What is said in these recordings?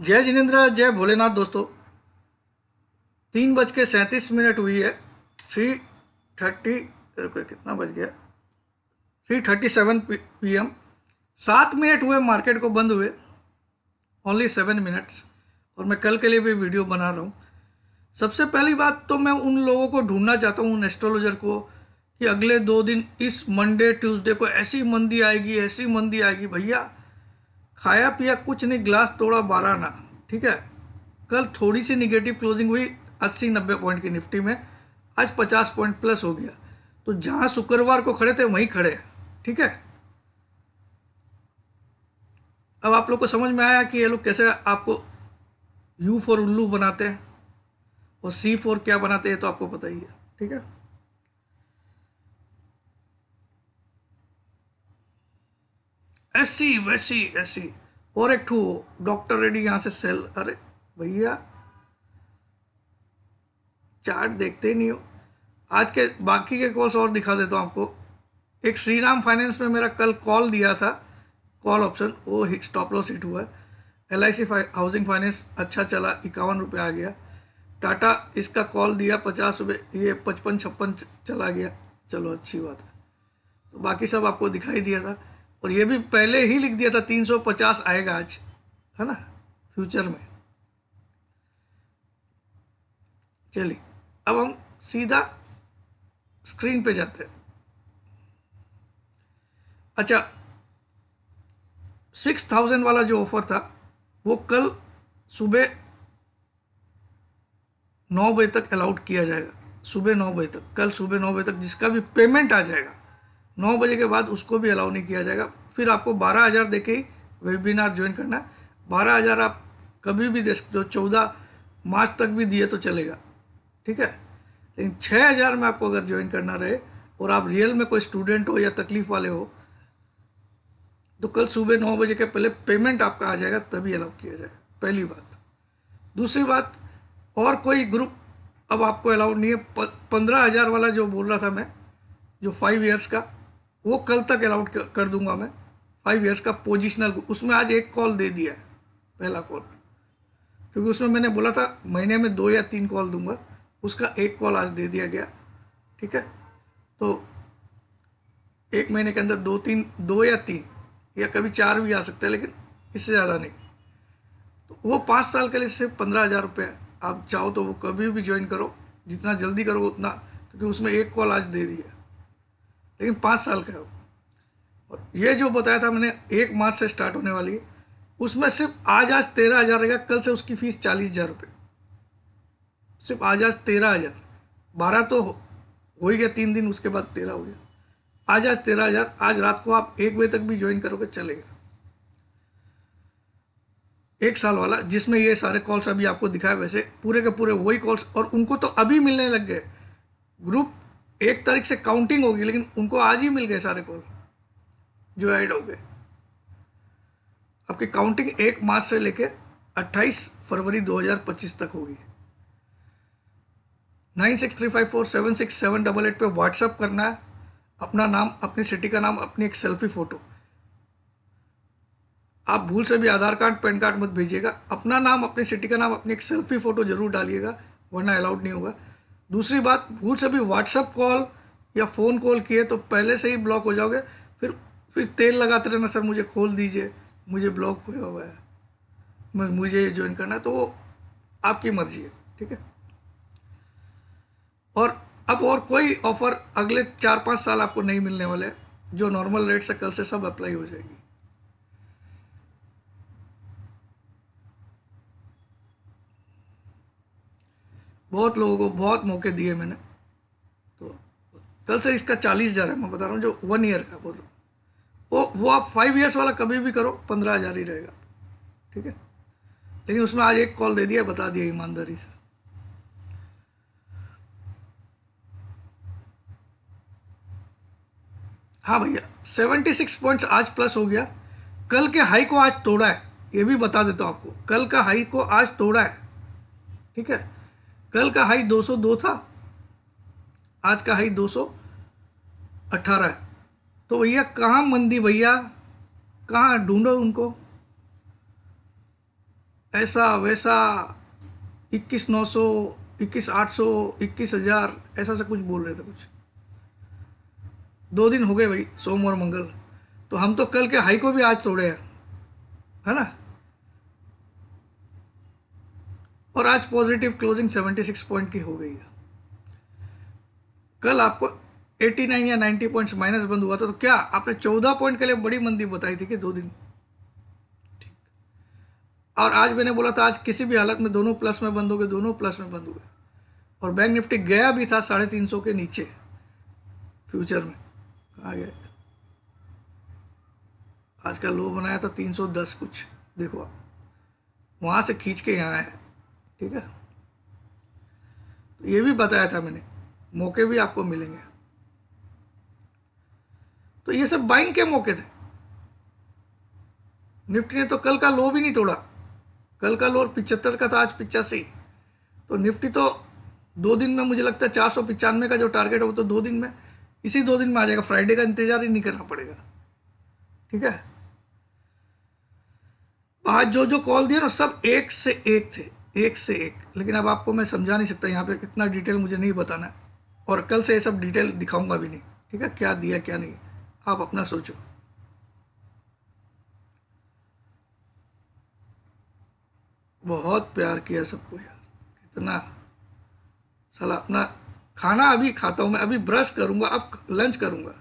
जय जिनेन्द्र, जय भोलेनाथ दोस्तों। 3:37 हुई है। 3:30, कितना बज गया? 3:37 PM। 7 मिनट हुए मार्केट को बंद हुए, ओनली 7 मिनट्स। और मैं कल के लिए भी वीडियो बना रहा हूँ। सबसे पहली बात तो मैं उन लोगों को ढूंढना चाहता हूँ, उन एस्ट्रोलॉजर को, कि अगले 2 दिन इस मंडे ट्यूसडे को ऐसी मंदी आएगी, ऐसी मंदी आएगी। भैया खाया पिया कुछ नहीं, ग्लास तोड़ा 12 ना। ठीक है, कल थोड़ी सी निगेटिव क्लोजिंग हुई 80-90 पॉइंट की निफ्टी में। आज 50 पॉइंट प्लस हो गया। तो जहां शुक्रवार को खड़े थे वहीं खड़े हैं। ठीक है, अब आप लोग को समझ में आया कि ये लोग कैसे आपको यू फॉर उल्लू बनाते हैं और सी फॉर क्या बनाते हैं, तो आपको पता ही है। ठीक है, ऐसी वैसी ऐसी। और एक ठू डॉक्टर रेड्डी यहां से सेल। अरे भैया चार्ट देखते ही नहीं हो। आज के बाकी के कॉल्स और दिखा देता हूँ आपको। एक श्रीराम फाइनेंस में मेरा कल कॉल दिया था, कॉल ऑप्शन, वो स्टॉप लॉस हिट हुआ है। LIC हाउसिंग फाइनेंस अच्छा चला, 51 रुपये आ गया। टाटा इसका कॉल दिया 50 रुपये, ये 55-56 चला गया। चलो अच्छी बात है। तो बाकी सब आपको दिखाई दिया था, और ये भी पहले ही लिख दिया था 350 आएगा आज, है ना, फ्यूचर में। चलिए अब हम सीधा स्क्रीन पे जाते हैं। अच्छा, 6,000 वाला जो ऑफर था वो कल सुबह 9 बजे तक अलाउड किया जाएगा। सुबह 9 बजे तक, कल सुबह 9 बजे तक जिसका भी पेमेंट आ जाएगा, 9 बजे के बाद उसको भी अलाउ नहीं किया जाएगा। फिर आपको 12,000 दे के ही वेबिनार ज्वाइन करना है। 12,000 आप कभी भी दे सकते हो, 14 मार्च तक भी दिए तो चलेगा। ठीक है, लेकिन 6,000 में आपको अगर ज्वाइन करना रहे और आप रियल में कोई स्टूडेंट हो या तकलीफ वाले हो, तो कल सुबह 9 बजे के पहले पेमेंट आपका आ जाएगा, तभी अलाउ किया जाएगा। पहली बात। दूसरी बात, और कोई ग्रुप अब आपको अलाउड नहीं है। 15,000 वाला जो बोल रहा था मैं, जो 5 ईयर्स का, वो कल तक अलाउड कर दूंगा मैं। 5 ईयर्स का पोजिशनल, उसमें आज एक कॉल दे दिया है, पहला कॉल। क्योंकि उसमें मैंने बोला था महीने में 2 या 3 कॉल दूंगा, उसका एक कॉल आज दे दिया गया। ठीक है, तो एक महीने के अंदर 2-3, 2 या 3 या कभी 4 भी आ सकते हैं, लेकिन इससे ज़्यादा नहीं। तो वो 5 साल के लिए सिर्फ 15,000 रुपये है। आप चाहो तो वो कभी भी ज्वाइन करो, जितना जल्दी करो उतना, क्योंकि उसमें एक कॉल आज दे दी है, लेकिन 5 साल का है वो। और ये जो बताया था मैंने 1 मार्च से स्टार्ट होने वाली है, उसमें सिर्फ आज 13,000 रहेगा। कल से उसकी फीस 40,000 रुपये। सिर्फ आज 13,000। 12 तो हो ही गया, 3 दिन, उसके बाद 13 हो गया। आज 13,000। आज रात को आप 1 बजे तक भी ज्वाइन करोगे चलेगा। 1 साल वाला, जिसमें ये सारे कॉल्स अभी आपको दिखाए, वैसे पूरे के पूरे वही कॉल्स, और उनको तो अभी मिलने लग गए। ग्रुप 1 तारीख से काउंटिंग होगी, लेकिन उनको आज ही मिल गए सारे कॉल जो ऐड हो गए। आपकी काउंटिंग 1 मार्च से लेके 28 फरवरी 2025 तक होगी। 9635476788 पे व्हाट्सअप करना है, अपना नाम, अपनी सिटी का नाम, अपनी एक सेल्फी फोटो। आप भूल से भी आधार कार्ड पैन कार्ड मत भेजिएगा। अपना नाम, अपनी सिटी का नाम, अपनी एक सेल्फी फोटो जरूर डालिएगा, वरना अलाउड नहीं होगा। दूसरी बात, भूल से भी व्हाट्सअप कॉल या फ़ोन कॉल किए तो पहले से ही ब्लॉक हो जाओगे। फिर तेल लगाते रहना, सर मुझे खोल दीजिए, मुझे ब्लॉक हुआ हुआ है, मुझे ज्वाइन करना है, तो वो आपकी मर्जी है। ठीक है, और अब और कोई ऑफर अगले 4-5 साल आपको नहीं मिलने वाले। जो नॉर्मल रेट से कल से सब अप्लाई हो जाएगी। बहुत लोगों को बहुत मौके दिए मैंने, तो कल से इसका 40,000 है, मैं बता रहा हूँ, जो 1 ईयर का बोल रहा हूँ। वो आप 5 ईयर्स वाला कभी भी करो, 15,000 ही रहेगा। ठीक है, लेकिन उसमें आज एक कॉल दे दिया, बता दिया ईमानदारी से। हाँ भैया, 76 पॉइंट्स आज प्लस हो गया। कल के हाई को आज तोड़ा है, ये भी बता देता हूँ आपको। कल का हाई को आज तोड़ा है। ठीक है, कल का हाई 202 था, आज का हाई 218 है। तो भैया कहाँ मंदी, भैया कहाँ ढूंढो उनको। ऐसा वैसा, 21,900, 21,800, 21,000 ऐसा सा कुछ बोल रहे थे कुछ। 2 दिन हो गए भाई, सोम और मंगल। तो हम तो कल के हाई को भी आज तोड़े हैं, है ना। और आज पॉजिटिव क्लोजिंग 76 पॉइंट की हो गई है। कल आपको 89 या 90 पॉइंट्स माइनस बंद हुआ था, तो क्या आपने 14 पॉइंट के लिए बड़ी मंदी बताई थी कि 2 दिन। ठीक। और आज मैंने बोला था आज किसी भी हालत में दोनों प्लस में बंद हो गए, दोनों प्लस में बंद हुए। और बैंक निफ्टी गया भी था 350 के नीचे फ्यूचर में। कहाँ गया? आज का लो बनाया था 310 कुछ, देखो आप, वहां से खींच के यहाँ आया। ठीक है, तो ये भी बताया था मैंने, मौके भी आपको मिलेंगे। तो ये सब बाइंग के मौके थे। निफ्टी ने तो कल का लो भी नहीं तोड़ा। कल का लो 75 का था, आज 85। तो निफ्टी तो 2 दिन में मुझे लगता है 495 का जो टारगेट है वो तो 2 दिन में, इसी 2 दिन में आ जाएगा। फ्राइडे का इंतजार ही नहीं करना पड़ेगा। ठीक है, आज जो जो कॉल दिए ना सब एक से एक थे, एक से एक। लेकिन अब आपको मैं समझा नहीं सकता यहाँ पे, इतना डिटेल मुझे नहीं बताना है। और कल से ये सब डिटेल दिखाऊंगा भी नहीं। ठीक है, क्या दिया क्या नहीं आप अपना सोचो। बहुत प्यार किया सबको यार, कितना। साला अपना खाना अभी खाता हूँ मैं, अभी ब्रश करूंगा, अब लंच करूंगा,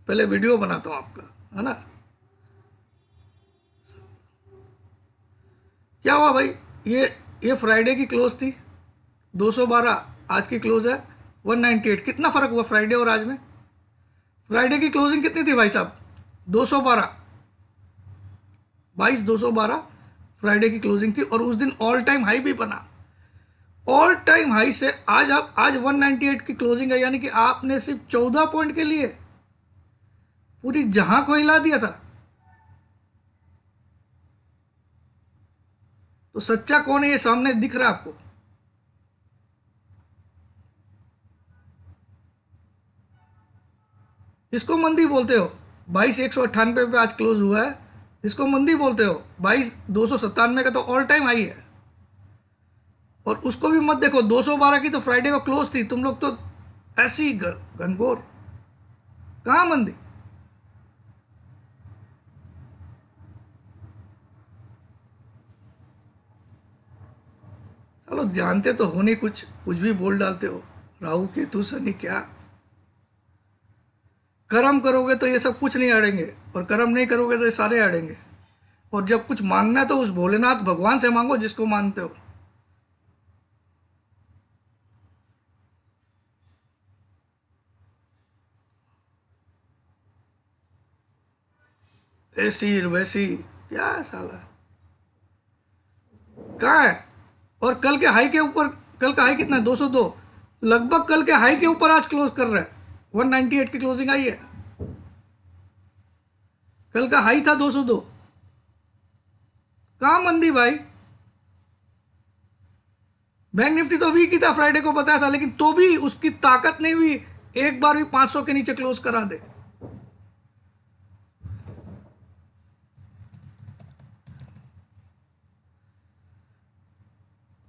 पहले वीडियो बनाता हूँ आपका, है ना। क्या हुआ भाई, ये फ्राइडे की क्लोज थी 212, आज की क्लोज है 198। कितना फर्क हुआ फ्राइडे और आज में? फ्राइडे की क्लोजिंग कितनी थी भाई साहब? 212, 22,212 फ्राइडे की क्लोजिंग थी। और उस दिन ऑल टाइम हाई भी बना। ऑल टाइम हाई से आज आप, आज 198 की क्लोजिंग है, यानी कि आपने सिर्फ 14 पॉइंट के लिए पूरी जहां को हिला दिया था। तो सच्चा कौन है ये सामने दिख रहा है आपको। इसको मंदी बोलते हो। 22,198 पे आज क्लोज हुआ है, इसको मंदी बोलते हो। 22,297 का तो ऑल टाइम हाई है। और उसको भी मत देखो, 212 की तो फ्राइडे को क्लोज थी। तुम लोग तो ऐसी घनघोर, कहां मंदी। चलो, जानते तो हो नहीं, कुछ कुछ भी बोल डालते हो। राहु केतु शनि क्या। कर्म करोगे तो ये सब कुछ नहीं अड़ेंगे, और कर्म नहीं करोगे तो ये सारे अड़ेंगे। और जब कुछ मांगना है तो उस भोलेनाथ भगवान से मांगो जिसको मानते हो। ऐसी वैसी क्या है साला, कहाँ है। और कल के हाई के ऊपर, कल का हाई कितना है? 202। लगभग कल के हाई के ऊपर आज क्लोज कर रहा है। 198 की क्लोजिंग आई है। कल का हाई था 202। कहां मंदी भाई। बैंक निफ्टी तो वीक ही था, फ्राइडे को बताया था, लेकिन तो भी उसकी ताकत नहीं हुई एक बार भी 500 के नीचे क्लोज करा दे।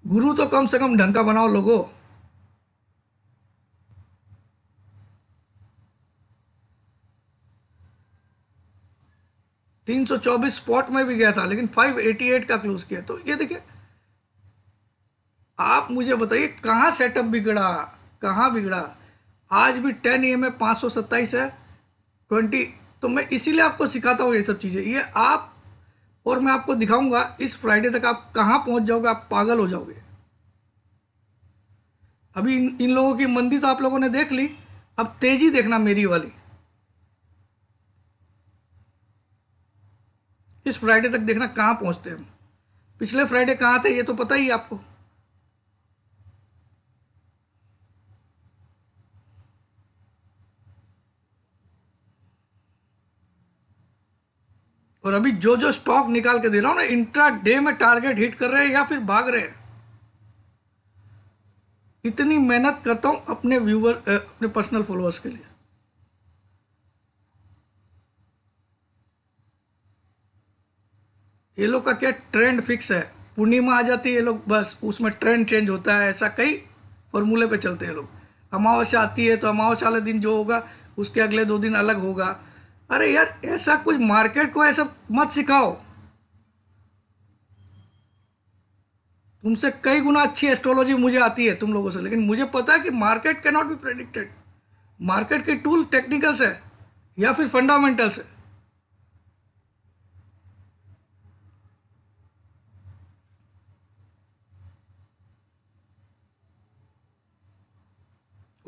गुरु तो कम से कम ढंग का बनाओ लोगों। 324 स्पॉट में भी गया था, लेकिन 588 का क्लोज किया। तो ये देखिए, आप मुझे बताइए कहां सेटअप बिगड़ा, कहां बिगड़ा। आज भी 10 EMA 527 है, 20। तो मैं इसीलिए आपको सिखाता हूं ये सब चीजें, ये आप, और मैं आपको दिखाऊंगा इस फ्राइडे तक आप कहां पहुंच जाओगे, आप पागल हो जाओगे। अभी इन लोगों की मंदी तो आप लोगों ने देख ली, अब तेजी देखना मेरी वाली। इस फ्राइडे तक देखना कहां पहुंचते हैं हम। पिछले फ्राइडे कहां थे ये तो पता ही है आपको। और अभी जो जो स्टॉक निकाल के दे रहा हूं ना, इंट्रा डे में टारगेट हिट कर रहे हैं या फिर भाग रहे हैं। इतनी मेहनत करता हूं अपने व्यूवर, अपने पर्सनल फॉलोअर्स के लिए। ये लोग का क्या ट्रेंड फिक्स है, पूर्णिमा आ जाती है, ये लोग बस उसमें ट्रेंड चेंज होता है, ऐसा कई फॉर्मूले पे चलते हैं लोग। अमावस्या आती है तो अमावस्या वाले दिन जो होगा उसके अगले 2 दिन अलग होगा। अरे यार, ऐसा कुछ मार्केट को ऐसा मत सिखाओ। तुमसे कई गुना अच्छी एस्ट्रोलॉजी मुझे आती है तुम लोगों से, लेकिन मुझे पता है कि market can not be predicted. Market के टूल टेक्निकल्स है या फिर फंडामेंटल्स है।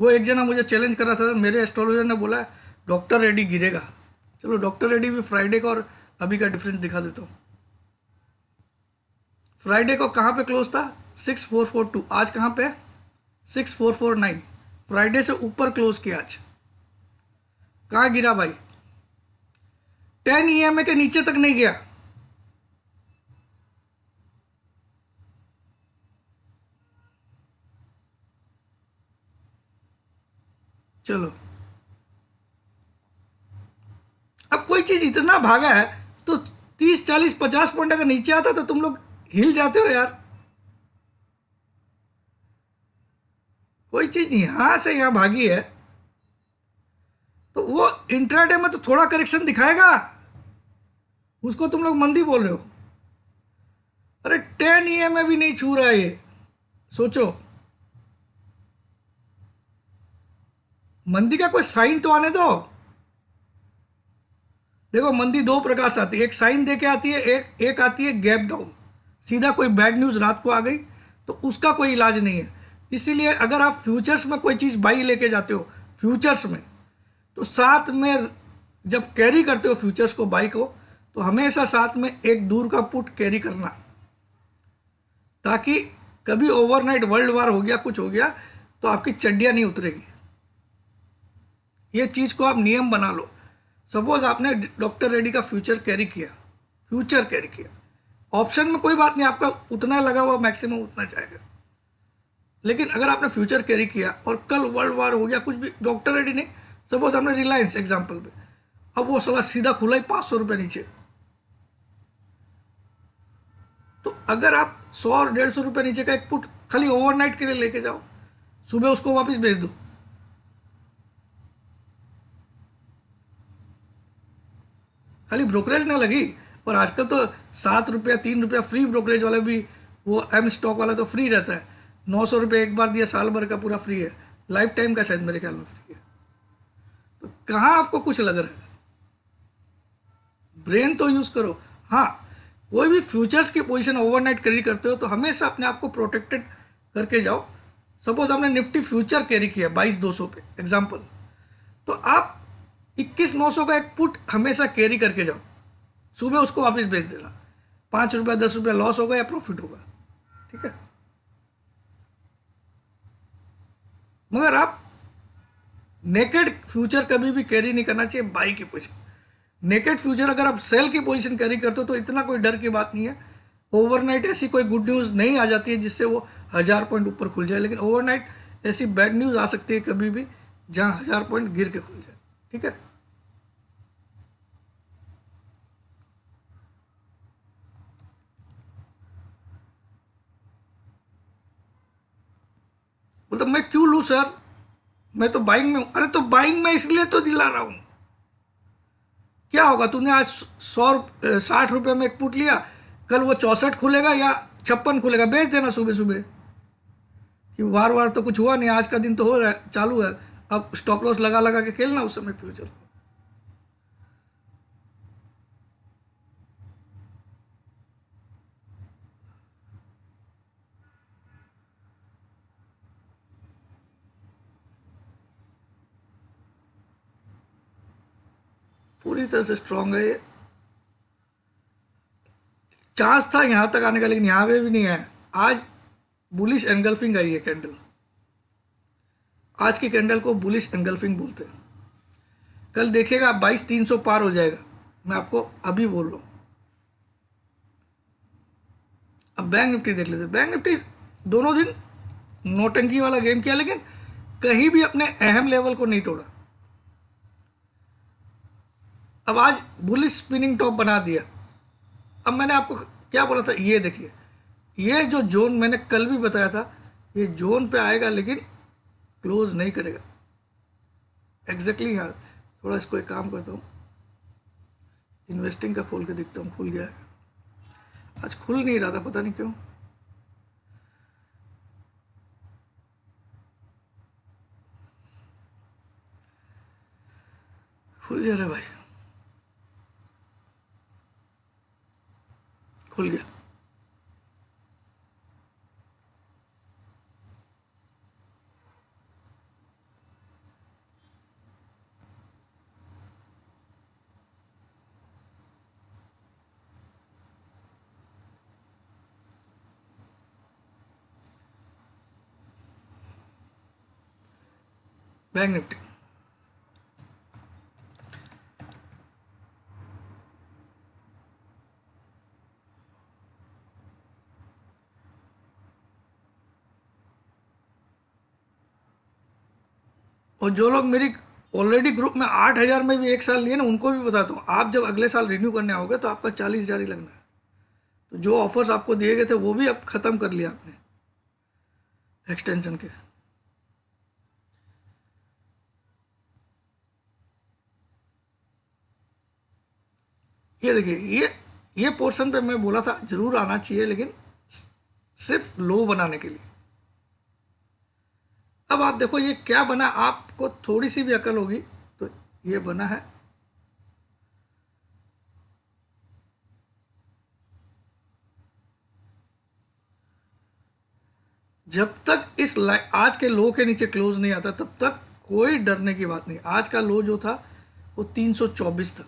वो एक जना मुझे चैलेंज कर रहा था, मेरे एस्ट्रोलॉजर ने बोला डॉक्टर रेड्डी गिरेगा। चलो डॉक्टर रेड्डी भी फ्राइडे का और अभी का डिफरेंस दिखा देता हूँ। फ्राइडे को कहाँ पे क्लोज था? 6442। आज कहाँ पे? 6449। फ्राइडे से ऊपर क्लोज किया आज। कहाँ गिरा भाई? 10 EMA के नीचे तक नहीं गया। चलो, अब कोई चीज इतना भागा है तो 30 40 50 पॉइंट अगर नीचे आता तो तुम लोग हिल जाते हो यार। कोई चीज यहां से यहां भागी है तो वो इंट्राडे में तो थोड़ा करेक्शन दिखाएगा, उसको तुम लोग मंदी बोल रहे हो। अरे 10 EMA भी नहीं छू रहा है ये, सोचो। मंदी का कोई साइन तो आने दो। देखो, मंदी 2 प्रकार से आती है, एक साइन दे के आती है, एक आती है गैप डाउन। सीधा कोई बैड न्यूज रात को आ गई तो उसका कोई इलाज नहीं है। इसीलिए अगर आप फ्यूचर्स में कोई चीज़ बाई लेके जाते हो फ्यूचर्स में, तो साथ में जब कैरी करते हो फ्यूचर्स को, बाई को, तो हमेशा साथ में एक दूर का पुट कैरी करना, ताकि कभी ओवरनाइट वर्ल्ड वार हो गया, कुछ हो गया, तो आपकी चड्डियाँ नहीं उतरेगी। ये चीज़ को आप नियम बना लो। सपोज आपने डॉक्टर रेड्डी का फ्यूचर कैरी किया, ऑप्शन में कोई बात नहीं, आपका उतना लगा हुआ मैक्सिमम उतना जाएगा। लेकिन अगर आपने फ्यूचर कैरी किया और कल वर्ल्ड वार हो गया, कुछ भी, डॉक्टर रेड्डी नहीं, सपोज आपने रिलायंस एग्जाम्पल पे, अब वो साला सीधा खुला ही 500 रुपये नीचे, तो अगर आप 100 और 150 रुपये नीचे का एक पुट खाली ओवरनाइट के लिए लेके जाओ, सुबह उसको वापस भेज दो, खाली ब्रोकरेज ना लगी। और आजकल तो 7 रुपया 3 रुपया फ्री ब्रोकरेज वाला भी, वो एम स्टॉक वाला तो फ्री रहता है। 900 रुपये एक बार दिया, साल भर का पूरा फ्री है, लाइफ टाइम का शायद मेरे ख्याल में फ्री है। तो कहाँ आपको कुछ लग रहा है? ब्रेन तो यूज करो। हाँ, कोई भी फ्यूचर्स की पोजीशन ओवरनाइट कैरी करते हो तो हमेशा अपने आप को प्रोटेक्टेड करके जाओ। सपोज आपने निफ्टी फ्यूचर कैरी किया 22,200 पे एग्जाम्पल, तो आप 21,900 का एक पुट हमेशा कैरी करके जाओ, सुबह उसको वापस बेच देना। 5 रुपया 10 रुपया लॉस होगा या प्रॉफिट होगा, ठीक है। मगर आप नेकेड फ्यूचर कभी भी कैरी नहीं करना चाहिए बाई की पोजीशन। नेकेड फ्यूचर अगर आप सेल की पोजीशन कैरी करते हो तो इतना कोई डर की बात नहीं है। ओवरनाइट ऐसी कोई गुड न्यूज़ नहीं आ जाती है जिससे वो 1000 पॉइंट ऊपर खुल जाए, लेकिन ओवरनाइट ऐसी बैड न्यूज़ आ सकती है कभी भी जहाँ 1000 पॉइंट गिर के खुल जाए, ठीक है। बोलता मैं क्यों लूँ सर, मैं तो बाइंग में हूँ। अरे तो बाइंग में इसलिए तो दिला रहा हूँ। क्या होगा, तूने आज 60 रुपये में एक पुट लिया, कल वो 64 खुलेगा या 56 खुलेगा, बेच देना सुबह सुबह, कि वार वार तो कुछ हुआ नहीं, आज का दिन तो हो रहा है, चालू है, अब स्टॉप लॉस लगा लगा के खेलना उस समय फ्यूचर को। पूरी तरह से स्ट्रांग है ये। चांस था यहां तक आने का, लेकिन यहां पे भी नहीं है। आज बुलिश एनगल्फिंग आई है कैंडल, आज की कैंडल को बुलिश एनगल्फिंग बोलते हैं। कल देखिएगा 22,300 पार हो जाएगा, मैं आपको अभी बोल रहा हूं। अब बैंक निफ्टी देख लेते। बैंक निफ्टी दोनों दिन नोटंकी वाला गेम किया, लेकिन कहीं भी अपने अहम लेवल को नहीं तोड़ा। अब आज बुलिश स्पिनिंग टॉप बना दिया। अब मैंने आपको क्या बोला था, ये देखिए, ये जो जोन मैंने कल भी बताया था, ये जोन पे आएगा लेकिन क्लोज नहीं करेगा एग्जैक्टली यहाँ। थोड़ा इसको एक काम करता हूँ, इन्वेस्टिंग का खोल के दिखता हूँ, खुल गया है। आज खुल नहीं रहा था, पता नहीं क्यों। खुल जा रहा है भाई, खुल गया। बैंक निफ्टी और जो लोग मेरी ऑलरेडी ग्रुप में 8,000 में भी एक साल लिए ना, उनको भी बताता हूँ, आप जब अगले साल रिन्यू करने आओगे तो आपका 40,000 ही लगना है। तो जो ऑफर्स आपको दिए गए थे वो भी अब ख़त्म कर लिया आपने एक्सटेंशन के। ये देखिए, ये पोर्शन पे मैं बोला था जरूर आना चाहिए, लेकिन सिर्फ लो बनाने के लिए। अब आप देखो ये क्या बना, आपको थोड़ी सी भी अकल होगी तो ये बना है जब तक इस आज के लो के नीचे क्लोज नहीं आता तब तक कोई डरने की बात नहीं। आज का लो जो था वो 324 था,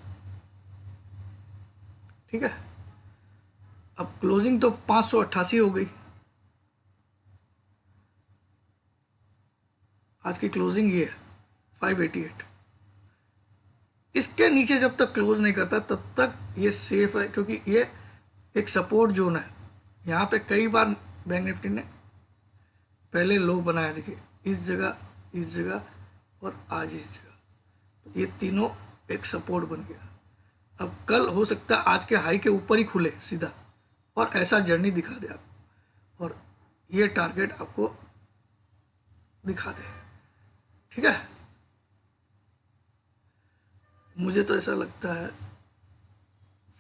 ठीक है। अब क्लोजिंग तो 588 हो गई, आज की क्लोजिंग ये है 588। इसके नीचे जब तक क्लोज नहीं करता तब तक ये सेफ है, क्योंकि ये एक सपोर्ट जोन है। यहाँ पे कई बार बैंक निफ्टी ने पहले लो बनाया, देखिए इस जगह और आज इस जगह, तो ये तीनों एक सपोर्ट बन गया। अब कल हो सकता है आज के हाई के ऊपर ही खुले सीधा और ऐसा जर्नी दिखा दे आपको, और ये टारगेट आपको दिखा दे, ठीक है। मुझे तो ऐसा लगता है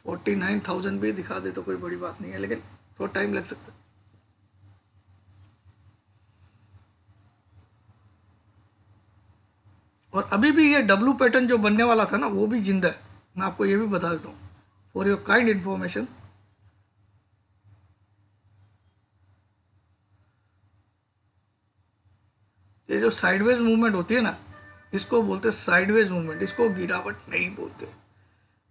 49,000 भी दिखा दे तो कोई बड़ी बात नहीं है, लेकिन थोड़ा टाइम लग सकता है। और अभी भी ये डब्लू पैटर्न जो बनने वाला था ना, वो भी जिंदा है। मैं आपको ये भी बता देता हूँ फॉर योर काइंड इन्फॉर्मेशन। ये जो साइडवेज मूवमेंट होती है ना, इसको बोलते हैं साइडवेज मूवमेंट, इसको गिरावट नहीं बोलते।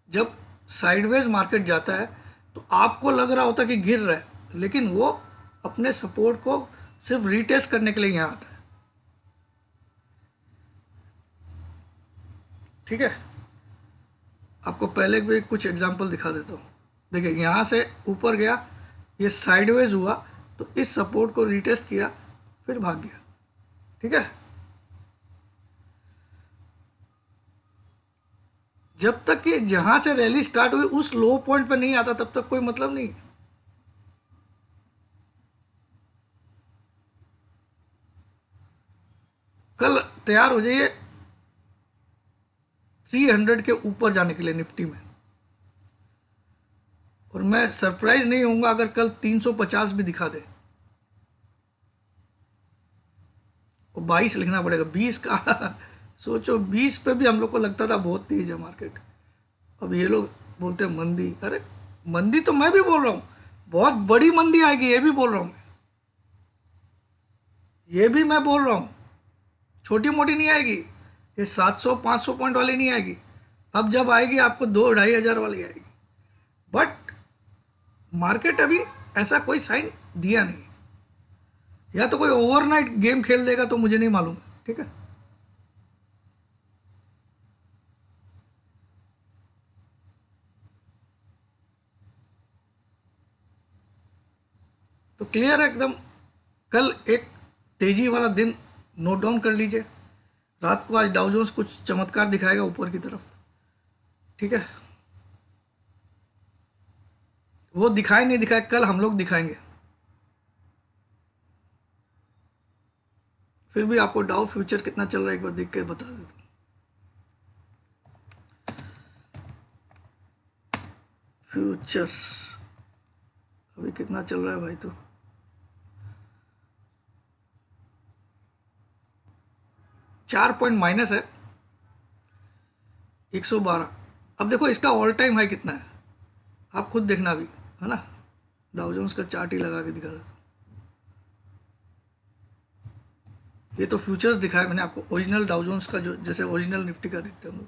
जब साइडवेज मार्केट जाता है तो आपको लग रहा होता है कि गिर रहा है, लेकिन वो अपने सपोर्ट को सिर्फ रीटेस्ट करने के लिए यहाँ आता है, ठीक है। आपको पहले भी कुछ एग्जांपल दिखा देता हूँ। देखिए यहाँ से ऊपर गया, ये साइडवेज हुआ तो इस सपोर्ट को रीटेस्ट किया, फिर भाग गया, ठीक है। जब तक कि जहां से रैली स्टार्ट हुई उस लो पॉइंट पर नहीं आता तब तक कोई मतलब नहीं है। कल तैयार हो जाइए 300 के ऊपर जाने के लिए निफ्टी में, और मैं सरप्राइज नहीं होऊंगा अगर कल 350 भी दिखा दे। और 22 लिखना पड़ेगा, 20 का सोचो, 20 पे भी हम लोग को लगता था बहुत तेज है मार्केट। अब ये लोग बोलते हैं मंदी, अरे मंदी तो मैं भी बोल रहा हूँ, बहुत बड़ी मंदी आएगी, ये भी बोल रहा हूँ मैं, ये भी मैं बोल रहा हूँ, छोटी मोटी नहीं आएगी, ये 700-500 पॉइंट वाली नहीं आएगी। अब जब आएगी आपको 2-2,500 वाली आएगी। बट मार्केट अभी ऐसा कोई साइन दिया नहीं, या तो कोई ओवरनाइट गेम खेल देगा तो मुझे नहीं मालूम, ठीक है। तो क्लियर है एकदम। कल एक तेजी वाला दिन नोट डाउन कर लीजिए। रात को आज डाउ जोन्स कुछ चमत्कार दिखाएगा ऊपर की तरफ, ठीक है। वो दिखाए नहीं दिखाए, कल हम लोग दिखाएंगे। फिर भी आपको डाउ फ्यूचर कितना चल रहा है एक बार देख के बता देता हूँ। फ्यूचर्स अभी कितना चल रहा है भाई, तो 4 पॉइंट माइनस है, 112। अब देखो इसका ऑल टाइम हाई कितना है, आप खुद देखना भी है ना। डाउ जोन्स का चार्ट ही लगा के दिखा देता हूँ। ये तो फ्यूचर्स दिखाया मैंने आपको, ओरिजिनल डाउ जोन्स का जो जैसे ओरिजिनल निफ्टी का देखते हैं हम लोग।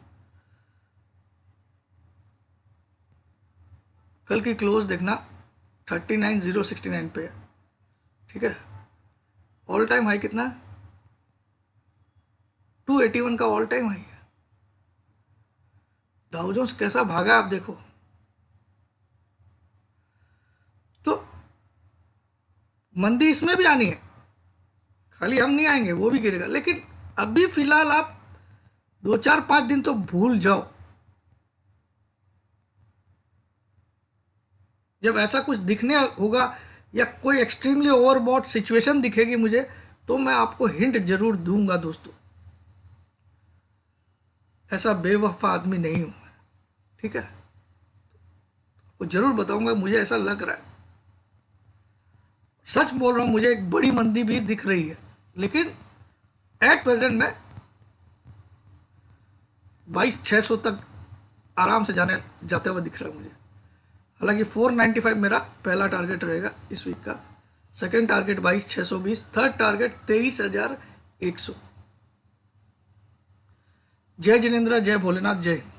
कल की क्लोज देखना 39,069 पे है, ठीक है। ऑल टाइम हाई कितना है, 281 का ऑल टाइम हाई है। डाउ जोन्स कैसा भागा आप देखो। तो मंदी इसमें भी आनी है, खाली हम नहीं आएंगे, वो भी गिरेगा। लेकिन अभी फिलहाल आप 2 4 5 दिन तो भूल जाओ। जब ऐसा कुछ दिखने होगा या कोई एक्सट्रीमली ओवरबॉट सिचुएशन दिखेगी मुझे, तो मैं आपको हिंट जरूर दूंगा दोस्तों। ऐसा बेवफा आदमी नहीं हूं मैं, ठीक है। आपको जरूर बताऊंगा, मुझे ऐसा लग रहा है, सच बोल रहा हूं, मुझे एक बड़ी मंदी भी दिख रही है। लेकिन एट प्रेजेंट में 22,600 तक आराम से जाते हुए दिख रहा है मुझे। हालांकि 495 मेरा पहला टारगेट रहेगा इस वीक का, सेकंड टारगेट 22,620, थर्ड टारगेट 23,100। जय जिनेंद्र, जय भोलेनाथ, जय हिंद।